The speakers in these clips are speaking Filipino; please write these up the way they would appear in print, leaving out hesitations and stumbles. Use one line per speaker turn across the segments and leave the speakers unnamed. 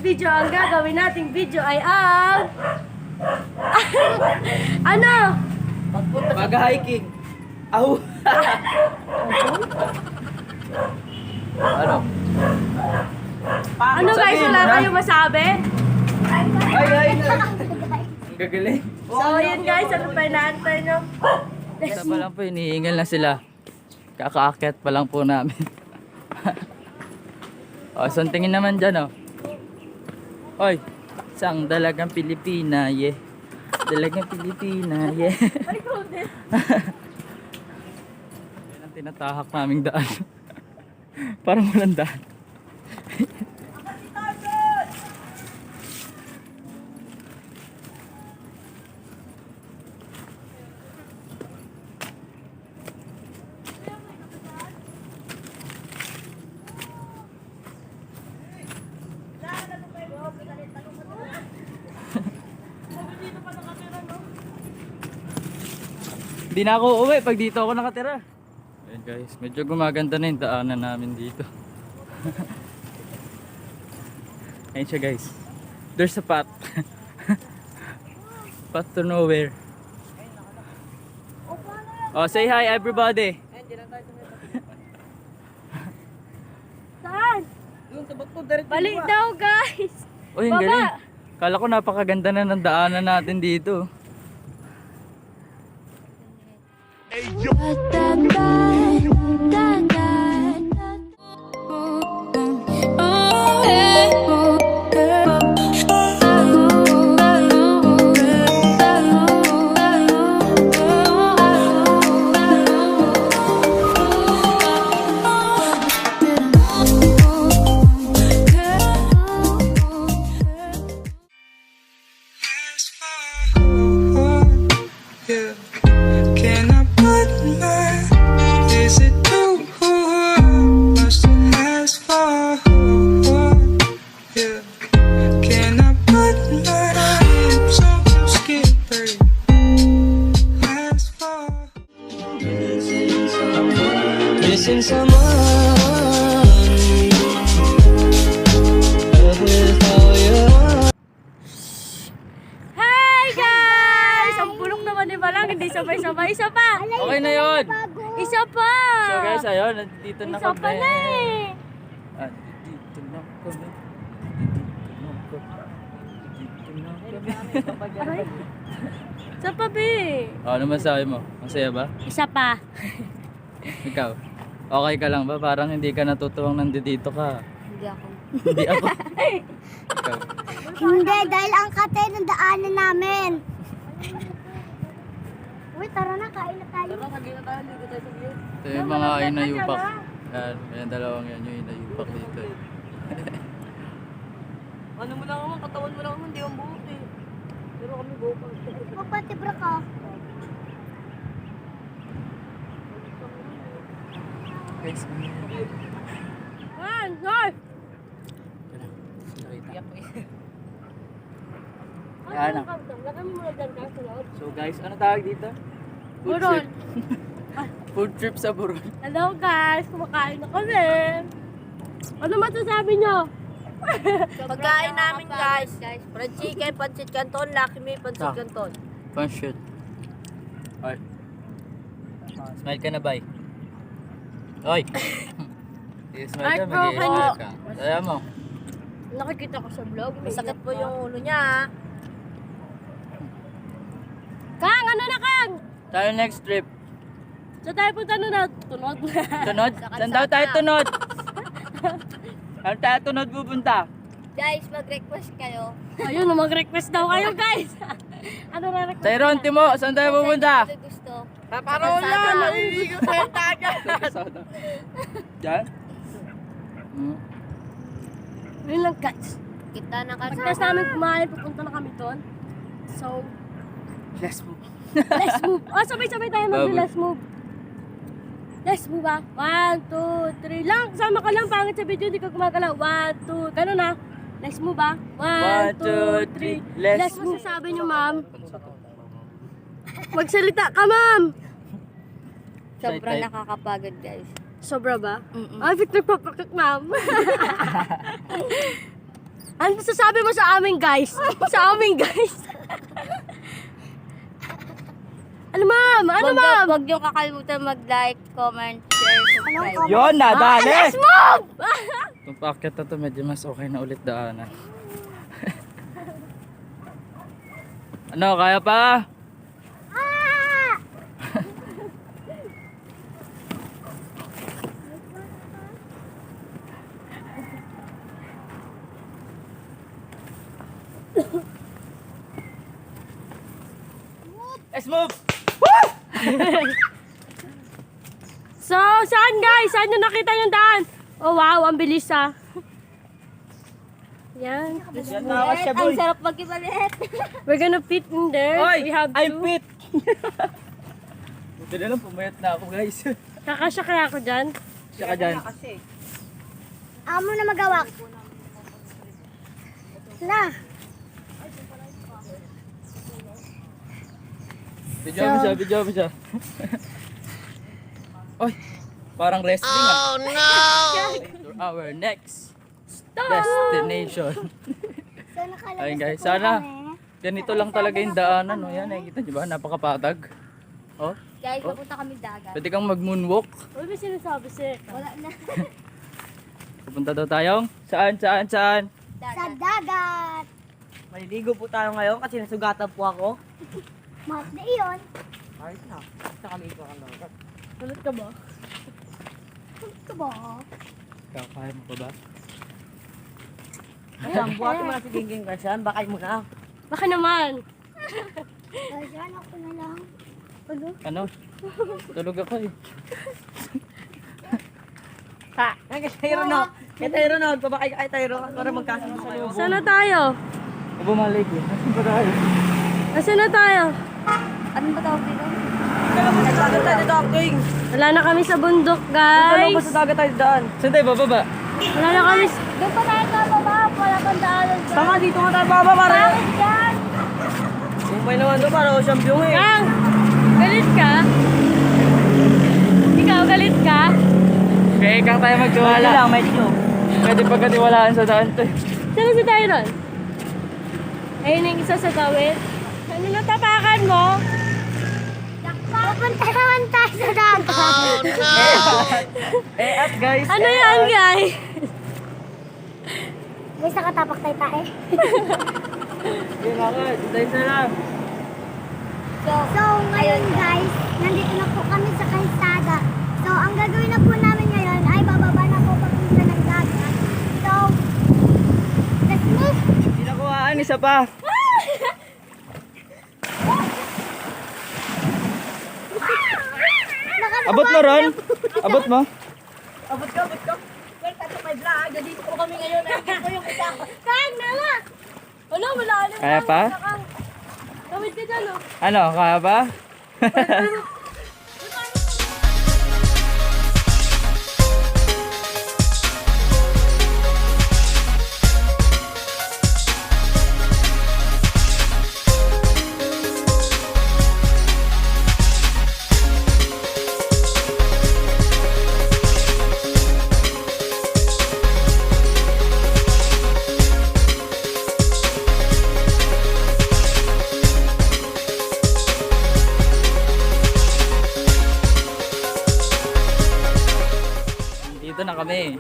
Video ang gagawin nating video ay ang ano?
Mag-hiking. Aw. Ano?
Ano guys, wala kayong masabi?
Ay. Ang gagaling.
So yun guys, ano pa inaantay nyo?
Isa pa lang po, hinihingal na sila. Kakaakyat pa lang po namin. O, so tingin naman dyan, o. Oy, isang dalagang Pilipina, yeah. Dalagang Pilipina, yeah. Yan ang tinatahak naming daan. Parang walang daan. Hindi na ako uwi pag dito ako nakatira. Ayan guys, medyo gumaganda na yung daanan namin dito. Ayan siya guys. There's a path. Path to nowhere. Oh, say hi everybody.
Saan? Balik daw guys.
Uy, ang
Baba.
galing. Kala ko napakaganda na ng daanan natin dito.
Can I put my, is it too much to ask for? Yeah. Can I put my lips on your skin, babe? Ask for missing someone.
Hey guys! Ang bulok naman ni Malang, hindi sabay-sabay. Isa pa!
Okay na yun.
Isa pa!
So guys, ayun, nandito na
Isa pa
kami.
na eh!
Dito na kami.
Aray. Isa pa, be!
Ano masabi mo? Masaya ba?
Isa pa.
Ikaw? Okay ka lang ba? Parang hindi ka natutuwang nandito ka.
Hindi ako.
Hindi ako. Ikaw?
Hindi, dahil ang katay ng daanan namin. Uy, tara na, kain na tayo.
Ito yung mga inayupak. Yan, yung dalawang yan yung inayupak dito.
Ano mo lang naman, katawan mo lang naman, di ang buhok eh. Pero kami buhok ang
Magpatibra ka.
Guys,
One, go!
Yan na.
Lagyan mo muna dyan ka sa loob.
So guys, ano tawag dito? Food
Buron.
trip. Food trip sa Buron.
Hello guys, kumakain na kami. Ano masasabi nyo?
Pagkain namin guys, fried chicken, pancit canton, Lucky Me, pancit
Ah.
canton.
Panshoot. Alright. Smile ka na, bye. Oy! Smile
Ay,
ka,
bro,
mag-i-smile ka. Kaya mo.
Nakikita ko sa vlog.
Masakit po yung ulo niya ha.
Kang, ano na Kang?
Tayo next trip.
Sa tayo punta nun na tunod.
Tunod? Saan daw tayo tunod? Saan tayo tunod pupunta?
Guys, mag-request kayo.
Ayun, mag-request daw kayo guys. Ano rarak?
Tyron, Timo, saan tayo pupunta?
Gusto.
Paparola! Naliligo tayo dagat!
Diyan? Hmm.
Yun lang guys.
Kita na kasi.
Pagkas namin kumain, pupunta na kami doon. So,
Let's move.
let's move. Oh, sabay-sabay tayo mag
Babay.
let's move. Let's move ah. 1, 2, 3 lang. Sama ka lang. Pangit sa video, di ka gumagalaw. 1, 2, gano'n na. Let's move ah. 1, 2, 3. Let's move. Sabi niyo, ma'am. Magsalita ka, ma'am.
Sobrang
Tay-tay.
nakakapagod guys.
Sobra ba? Ay, Victor, papakit, ma'am. Ano masasabi mo sa amin, guys? Sa amin, guys. Ano, ma'am? Ano, ma'am?
Huwag niyo kakalimutan mag-like, comment, share, subscribe.
Yun na, dali!
Let's move!
Itong packet na to, medyo mas okay na ulit daanan. Ano, kaya pa? Let's move!
So, saan, guys? Saan nyo nakita yung daan? Oh, wow. Ang bilis, ah. Yan.
Ang sarap mag-ibalit.
We're gonna fit in there. We have to.
I'm fit! Buti na lang, pumayat na ako guys.
Kakasya kaya ako dyan?
Siya ka dyan.
Amo na magawa. Na.
Video mo siya. Oy, parang wrestling ah. Oh no! Our next destination.
So nakalabas
Ayun guys,
na po
sana
kami.
ganito lang talaga yung daanan. No? Yan, nakikita niyo ba? Napakapatag. Oh,
Guys, papunta kami dagat.
pwede kang mag-moonwalk.
Uy, may sinasabi si.
Wala na.
Pupunta daw tayong saan?
Sa
Dagat.
dagat.
Maliligo po tayo ngayon kasi nasugatan po ako.
Mahal na iyon.
Ayos na. Basta kami ito ang dagat.
Ulit ka ba?
Ito ba?
Kaya mo pa ba?
Ayan, buhatin mo na si Gingging Garcian. Bakay mo na.
Baka naman.
Diyan ako na lang.
Ano? Tulog ako eh.
Ha! Ay, kay Tyron no. Kay Tyron no. Pabakay ka kay Tyron para magkasama sa iyo.
Saan na tayo?
Bumalik eh. Nasaan ba tayo?
Saan na tayo?
Ano ba tawag dito?
Nagdagat tayo dito, King.
Wala na kami sa bundok,
Dalawa
guys.
pa sa dagat tayo daan.
Saan tayo bababa?
Wala na kami.
Doon pa tayo bababa. Wala kang daanan dyan.
Tama, dito nga tayo baba pare.
Yan.
Umay naman doon para ocean view eh.
Kang, galit ka? Ikaw, galit ka?
Kaya kang tayo
Wala
magtiwala.
lang, medyo.
Pwede pagkatiwalaan sa daan to eh.
Saan si Tyron? Ayun yung isa sa gawin. Ano natapakan mo?
Pupunta naman tayo sa dagat.
Eh, at guys.
Ano yan, guys?
Guys, nakatapak tayo tayo.
Yun ako, tayo sa lang.
So, ngayon guys, nandito na po kami sa kalsada. So, ang gagawin na po namin ngayon ay bababa na po papunta ng dagat. So, let's move!
Hindi na kuhaan, isa pa. Abot mo ron? Abot mo?
Abot ka, abot ka. Well, tayo may vlog. Dito po kami ngayon. Ayun po yung isa.
Kang, nawa! Wala, wala.
Kaya pa?
Gawin ka dyan, oh.
Ano, kaya pa? Dito na kami.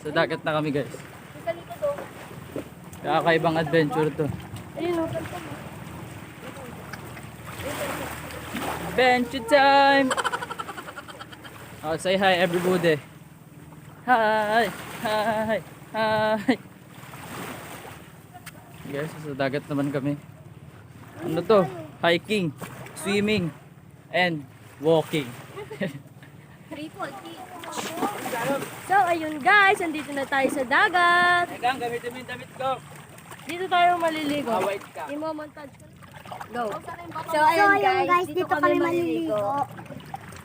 Sa dagat na kami guys. Kakaibang adventure to.
Ayun, oh.
Adventure time! Oh, say hi everybody. Hi! Hi! Hi! Guys, sa dagat naman kami. Ano to? Hiking, swimming, and walking.
So, ayun guys, andito na tayo sa dagat.
Tegang, gamitin mo yung damit ko.
Dito tayo maliligo.
Wait ka.
Imo-montage ko. Go.
So, ayun guys, dito kami maliligo.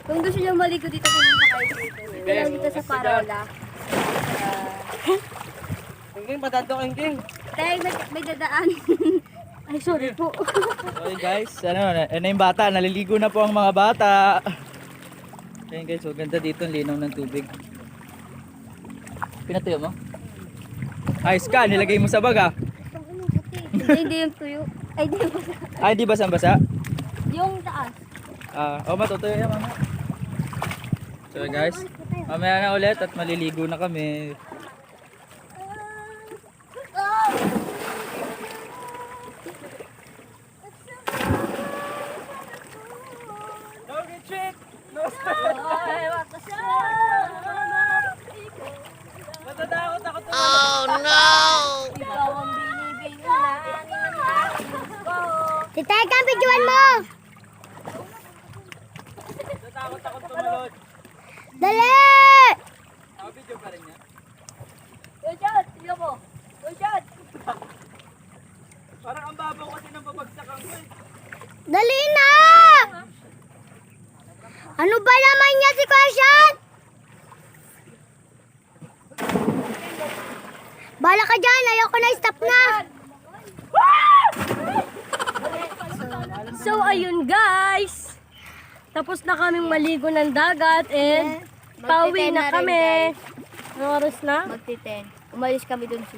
Kung gusto nyo maligo dito, pumunta kayo dito. Dito lang dito sa Parola.
King, patato King.
Tay, may dadaan. Ay, sorry po.
Okay guys, ano yung bata, naliligo na po ang mga bata. Ayun guys, so ganda dito, ang linaw ng tubig. Pinatuyo mo? Ayos ka, nilagay mo sa bag ah.
Hindi yung tuyo. Ay, di ba?
Ay, di basang-basa?
Yung taas.
Matutuyo yan mama. So guys, mamaya na ulit at maliligo na kami. No retreat! No stop! Matatakot ako to.
Ikaw ang binibing langin ng aking gusto.
Titeka, videoan mo!
Matatakot ako tumalon.
Dali!
Video pa rin niya.
Ujad, tignan mo. Ujad.
Parang ang babaw kasi nang babagsakan ko eh.
Dali na! Ano ba naman niya si Kwasyan? Bala ka dyan, ayoko na, stop na!
So, ayun guys. Tapos na kaming maligo ng dagat and pauwi na kami. Anong oras na?
Magti-10. Umalis kami dun sa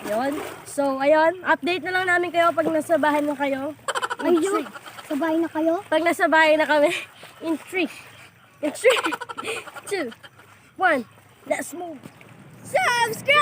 Ayun. So, ayun. Update na lang namin kayo pag nasa bahay na kayo.
Ayun, sabay na kayo?
Pag nasa bahay na kami. In 3. In 3, 2, 1. Let's move. Subscribe!